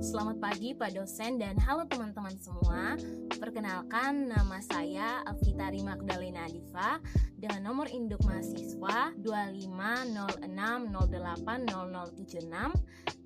Selamat pagi Pak dosen dan halo teman-teman semua. Perkenalkan, nama saya Alfitari Magdalena Diva dengan nomor induk mahasiswa 2506080076.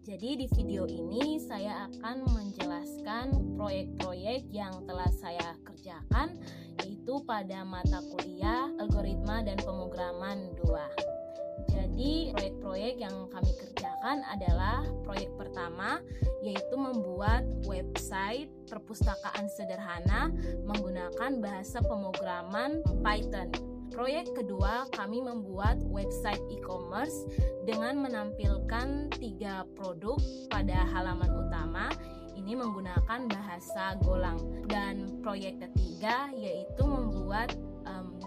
Jadi di video ini saya akan menjelaskan proyek-proyek yang telah saya kerjakan, yaitu pada mata kuliah Algoritma dan Pemrograman 2. Jadi proyek-proyek yang kami kerjakan adalah proyek pertama, yaitu membuat website perpustakaan sederhana menggunakan bahasa pemrograman Python. Proyek kedua, kami membuat website e-commerce dengan menampilkan 3 produk pada halaman utama. Ini menggunakan bahasa Golang. Dan proyek ketiga yaitu membuat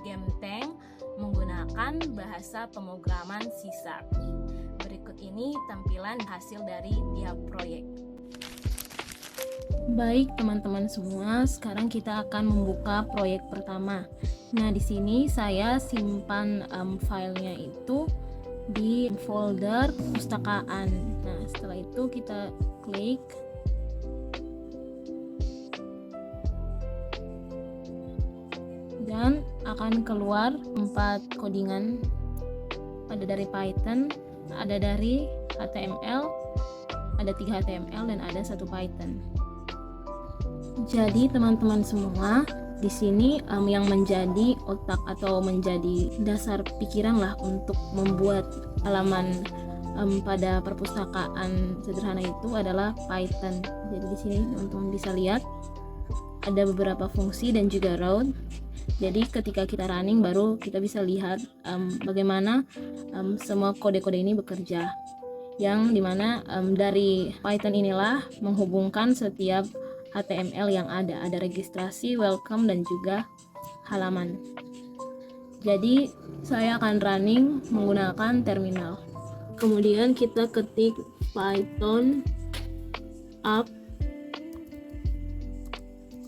game tank menggunakan bahasa pemrograman C#. Berikut ini tampilan hasil dari tiap proyek. Baik teman-teman semua, sekarang kita akan membuka proyek pertama. Nah, di sini saya simpan filenya itu di folder perpustakaan. Nah, setelah itu kita klik. Dan akan keluar 4 codingan, ada dari Python, ada dari HTML, ada 3 HTML dan ada 1 Python. Jadi teman-teman semua, di sini yang menjadi otak atau menjadi dasar pikiran lah untuk membuat halaman pada perpustakaan sederhana itu adalah Python. Jadi di sini teman-teman bisa lihat ada beberapa fungsi dan juga route. Jadi ketika kita running baru kita bisa lihat bagaimana semua kode-kode ini bekerja. Yang dimana dari Python inilah menghubungkan setiap HTML yang ada registrasi, welcome, dan juga halaman. Jadi saya akan running menggunakan terminal. Kemudian kita ketik Python app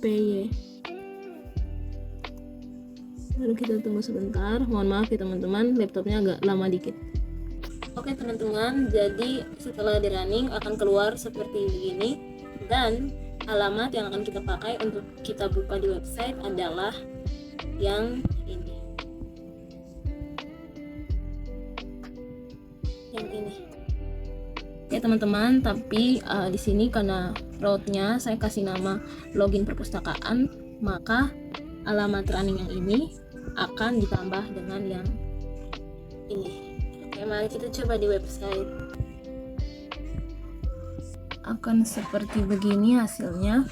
py. Lalu kita tunggu sebentar. Mohon maaf ya teman-teman, laptopnya agak lama dikit. Oke teman-teman, jadi setelah di running akan keluar seperti begini. Dan alamat yang akan kita pakai untuk kita buka di website adalah yang ini. Yang ini. Oke teman-teman, tapi di sini karena route-nya saya kasih nama login perpustakaan, maka alamat running yang ini akan ditambah dengan yang ini. Oke, mari kita coba di website. Akan seperti begini hasilnya.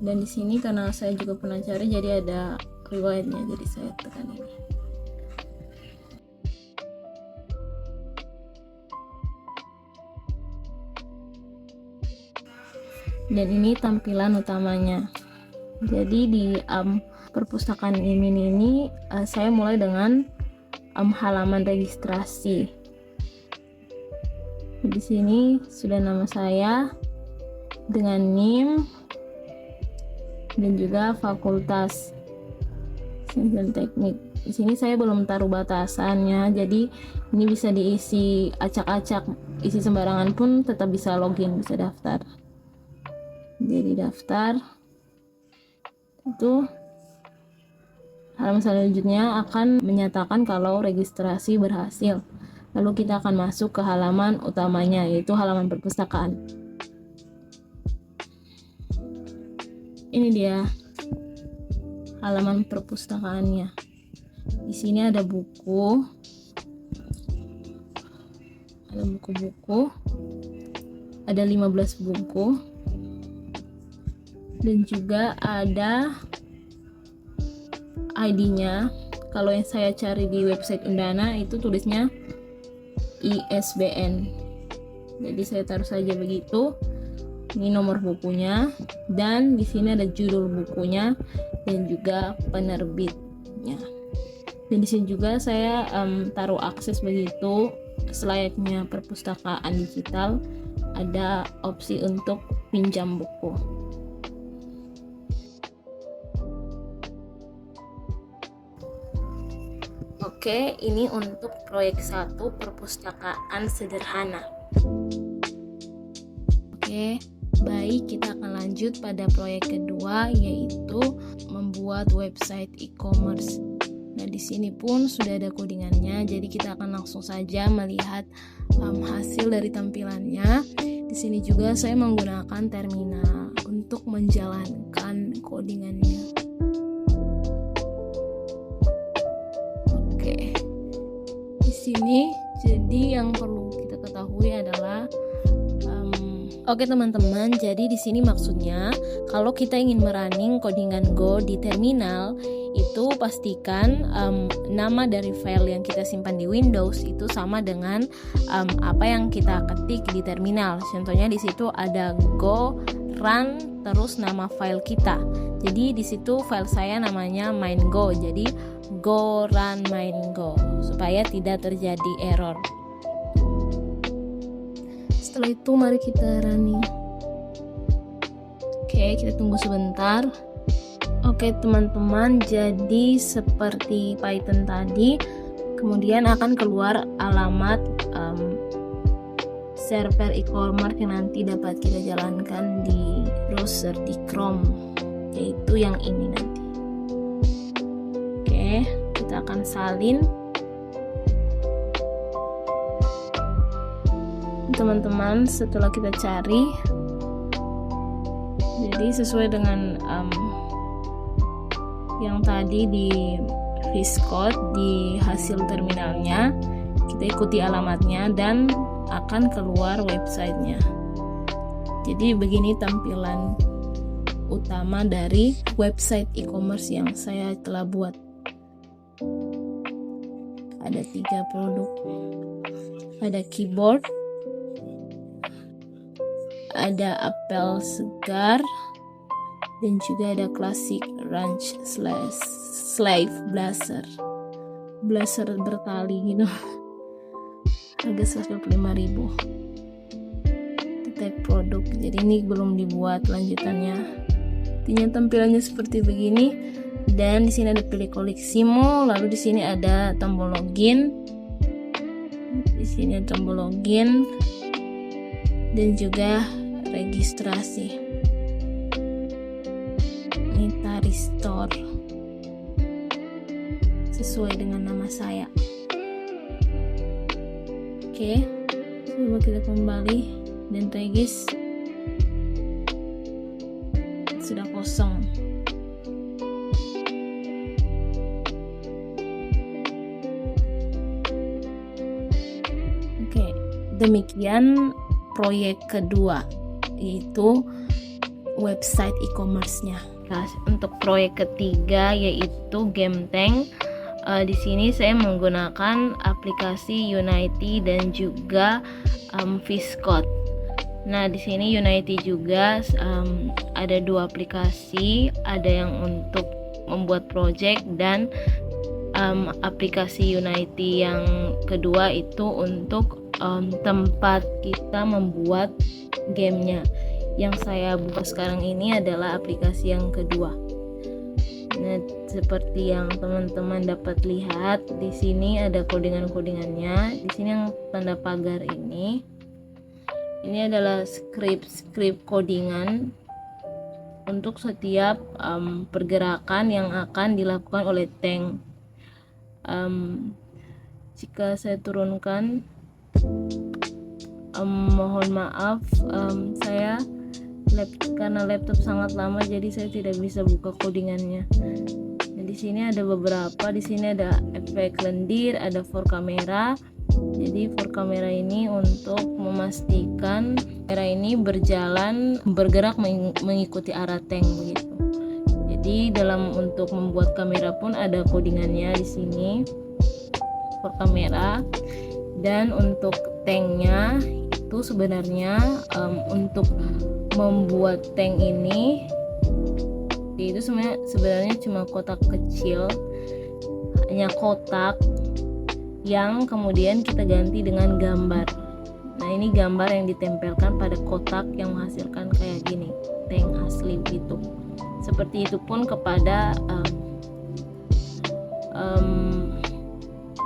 Dan di sini karena saya juga pernah cari, jadi ada riwayatnya, jadi saya tekan ini. Dan ini tampilan utamanya. Jadi di perpustakaan ini saya mulai dengan halaman registrasi. Di sini sudah nama saya dengan NIM dan juga fakultas dan teknik. Di sini saya belum taruh batasannya, jadi ini bisa diisi acak-acak, isi sembarangan pun tetap bisa login, bisa daftar. Jadi daftar itu halaman selanjutnya akan menyatakan kalau registrasi berhasil. Lalu kita akan masuk ke halaman utamanya, yaitu halaman perpustakaan. Ini dia halaman perpustakaannya. Di sini ada buku, ada buku-buku, ada 15 buku, dan juga ada ID-nya. Kalau yang saya cari di website Undana itu tulisnya ISBN. Jadi saya taruh saja begitu. Ini nomor bukunya, dan di sini ada judul bukunya dan juga penerbitnya. Dan di sini juga saya taruh akses begitu selayaknya perpustakaan digital. Ada opsi untuk pinjam buku. Oke, ini untuk proyek 1 perpustakaan sederhana. Oke, Baik, kita akan lanjut pada proyek kedua, yaitu membuat website e-commerce. Nah, di sini pun sudah ada codingannya, jadi kita akan langsung saja melihat hasil dari tampilannya. Di sini juga saya menggunakan terminal untuk menjalankan codingannya. Oke. Di sini jadi yang perlu kita ketahui adalah Oke teman-teman, jadi di sini maksudnya kalau kita ingin merunning codingan Go di terminal, itu pastikan nama dari file yang kita simpan di Windows itu sama dengan apa yang kita ketik di terminal. Contohnya di situ ada Go run terus nama file kita. Jadi di situ file saya namanya main.go. Jadi Go run main.go supaya tidak terjadi error. Setelah itu mari kita running. Oke, kita tunggu sebentar. Oke teman-teman, jadi seperti Python tadi, kemudian akan keluar alamat server e-commerce yang nanti dapat kita jalankan di browser di Chrome, yaitu yang ini nanti. Oke, kita akan salin. Teman-teman, setelah kita cari, jadi sesuai dengan yang tadi di VS Code di hasil terminalnya, kita ikuti alamatnya dan akan keluar websitenya. Jadi begini tampilan utama dari website e-commerce yang saya telah buat. Ada 3 produk, ada keyboard, ada apel segar, dan juga ada classic ranch slave blazer bertali gitu, harga 125.000. Tag produk, jadi ini belum dibuat lanjutannya. Intinya tampilannya seperti begini, dan di sini ada pilih koleksimu, lalu di sini ada tombol login, di sini ada tombol login dan juga registrasi. Ini Tari Store sesuai dengan nama saya. Oke, coba kita kembali dan regis sudah kosong. Oke, demikian proyek kedua, yaitu website e-commerce-nya. Nah, untuk proyek ketiga yaitu Game Tank. Di sini saya menggunakan aplikasi Unity dan juga VS Code. Nah, di sini Unity juga ada 2 aplikasi, ada yang untuk membuat project dan aplikasi Unity yang kedua itu untuk tempat kita membuat gamenya. Yang saya buka sekarang ini adalah aplikasi yang kedua. Nah, seperti yang teman-teman dapat lihat, di sini ada codingan-codingannya. Di sini yang tanda pagar ini adalah script codingan untuk setiap pergerakan yang akan dilakukan oleh tank. Jika saya turunkan, mohon maaf, saya karena laptop sangat lama jadi saya tidak bisa buka codingannya. Nah, di sini ada beberapa, di sini ada efek lendir, ada for kamera. Jadi for kamera ini untuk memastikan kamera ini bergerak mengikuti arah tank begitu. Jadi untuk membuat kamera pun ada codingannya di sini for kamera. Dan untuk tanknya itu sebenarnya untuk membuat tank ini itu sebenarnya cuma kotak kecil, hanya kotak yang kemudian kita ganti dengan gambar. Nah, ini gambar yang ditempelkan pada kotak yang menghasilkan kayak gini, tank asli gitu. Seperti itu pun kepada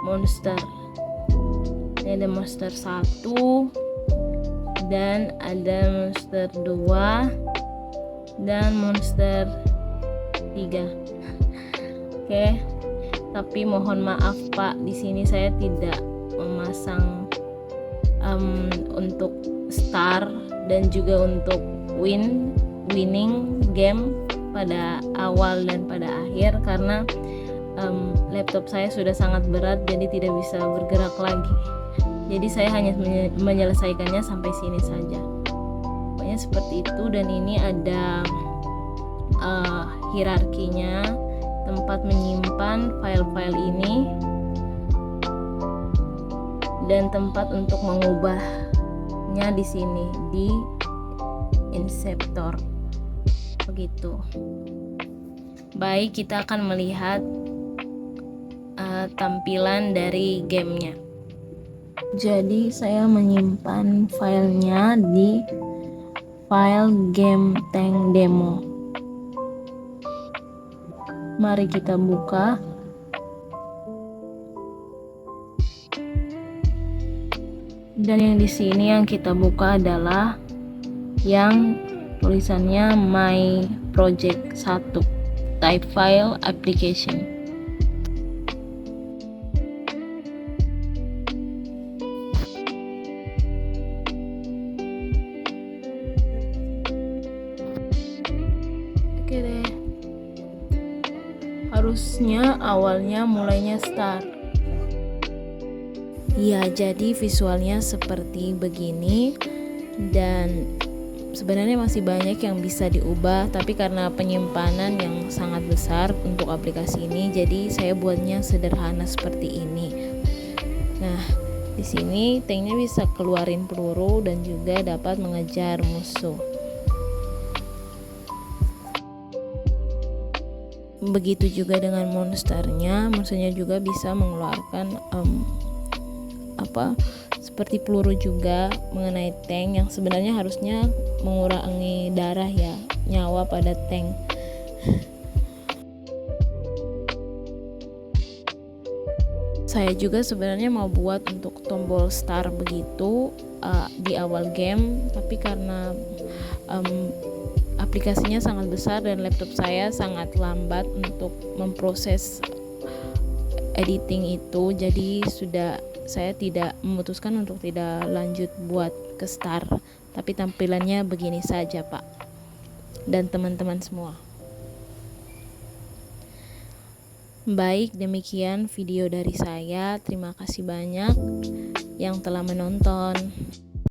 monster. Ini ada monster 1, dan ada monster 2 dan monster 3. Oke. Tapi mohon maaf Pak, di sini saya tidak memasang untuk star dan juga untuk winning game pada awal dan pada akhir, karena laptop saya sudah sangat berat jadi tidak bisa bergerak lagi. Jadi saya hanya menyelesaikannya sampai sini saja. Pokoknya seperti itu. Dan ini ada hierarkinya, tempat menyimpan file-file ini dan tempat untuk mengubahnya di sini di Inceptor. Begitu. Baik, kita akan melihat tampilan dari gamenya. Jadi saya menyimpan filenya di file game tank demo. Mari kita buka. Dan yang di sini yang kita buka adalah yang tulisannya My Project 1, Type File Application. Oke deh. Harusnya awalnya mulainya start. Ya, jadi visualnya seperti begini, dan sebenarnya masih banyak yang bisa diubah, tapi karena penyimpanan yang sangat besar untuk aplikasi ini, jadi saya buatnya sederhana seperti ini. Nah, di sini tanknya bisa keluarin peluru dan juga dapat mengejar musuh. Begitu juga dengan monsternya juga bisa mengeluarkan seperti peluru juga mengenai tank, yang sebenarnya harusnya mengurangi darah ya, nyawa pada tank. Saya juga sebenarnya mau buat untuk tombol start begitu di awal game, tapi karena aplikasinya sangat besar dan laptop saya sangat lambat untuk memproses editing itu, jadi saya tidak memutuskan untuk tidak lanjut buat ke start, tapi tampilannya begini saja Pak dan teman-teman semua. Baik, demikian video dari saya. Terima kasih banyak yang telah menonton.